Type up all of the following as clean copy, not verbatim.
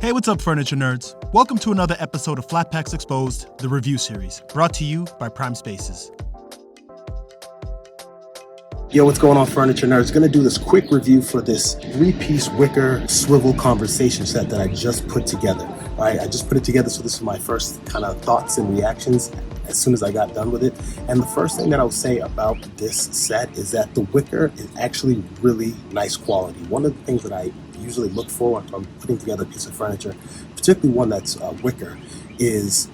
Hey, what's up, furniture nerds? Welcome to another episode of Flat Packs Exposed, the review series, brought to you by Prime Spaces. Yo, what's going on, furniture nerds? Gonna do this quick review for this 3-piece wicker swivel conversation set that I just put together. All right, I just put it together, so this is my first kind of thoughts and reactions as soon as I got done with it. And the first thing that I'll say about this set is that the wicker is actually really nice quality. One of the things that I usually look for when I'm putting together a piece of furniture, particularly one that's wicker, is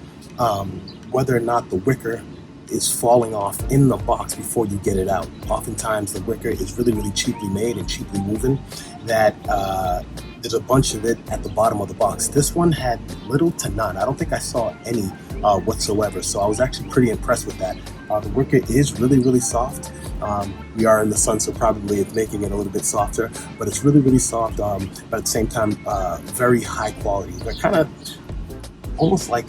whether or not the wicker is falling off in the box before you get it out. Oftentimes the wicker is really cheaply made and cheaply woven, that there's a bunch of it at the bottom of the box. This one had little to none. I don't think I saw any whatsoever, so I was actually pretty impressed with that. The wicker is really soft. We are in the sun, so probably it's making it a little bit softer, but it's really soft, but at the same time very high quality. They're kind of almost like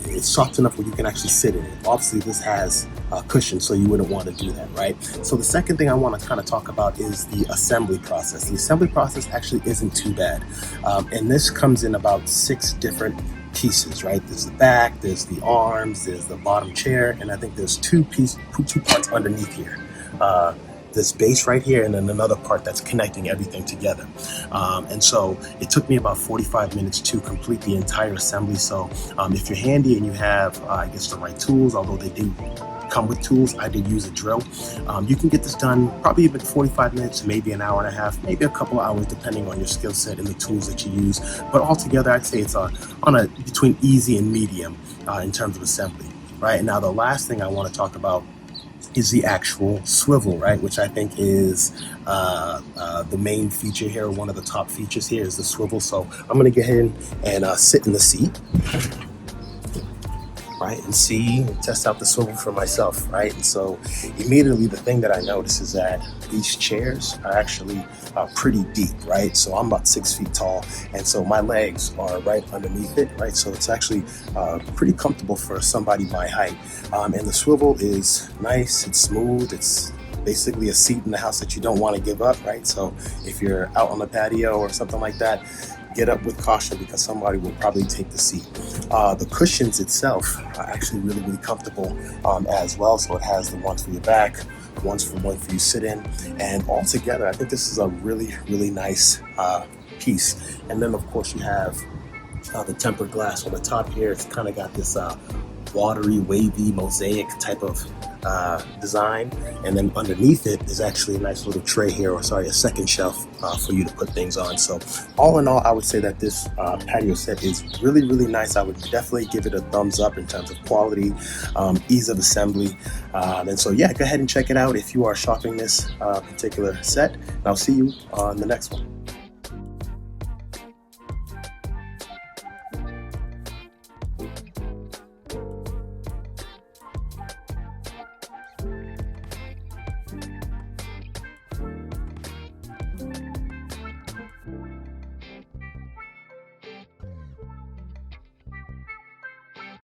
it's soft enough where you can actually sit in it. Obviously this has a cushion, so you wouldn't want to do that, right? So the second thing I want to kind of talk about is the assembly process. The assembly process actually isn't too bad, and this comes in about 6 different pieces, right? There's the back, there's the arms, there's the bottom chair, and I think there's two parts underneath here. This base right here, and then another part that's connecting everything together. And so it took me about 45 minutes to complete the entire assembly. So if you're handy and you have, I guess, the right tools, although they do come with tools, I did use a drill. You can get this done probably about 45 minutes, maybe an hour and a half, maybe a couple hours, depending on your skill set and the tools that you use. But altogether, I'd say it's on a between easy and medium in terms of assembly, right? And now the last thing I want to talk about is the actual swivel, right? Which I think is the main feature here. One of the top features here is the swivel. So I'm gonna go ahead and sit in the seat, right? And test out the swivel for myself, right? And so immediately the thing that I notice is that these chairs are actually pretty deep, right? So I'm about 6 feet tall, and so my legs are right underneath it, right? So it's actually pretty comfortable for somebody my height. And the swivel is nice, it's smooth, it's basically a seat in the house that you don't want to give up, right? So if you're out on the patio or something like that, get up with caution because somebody will probably take the seat. The cushions itself are actually really comfortable as well. So it has the ones for your back, one for you sit in, and all together I think this is a really nice piece. And then of course you have the tempered glass on the top here. It's kind of got this watery, wavy, mosaic type of design, and then underneath it is actually a nice little tray here, or sorry, a second shelf for you to put things on. So all in all, I would say that this patio set is really nice. I would definitely give it a thumbs up in terms of quality, ease of assembly, and so yeah, go ahead and check it out if you are shopping this particular set, and I'll see you on the next one.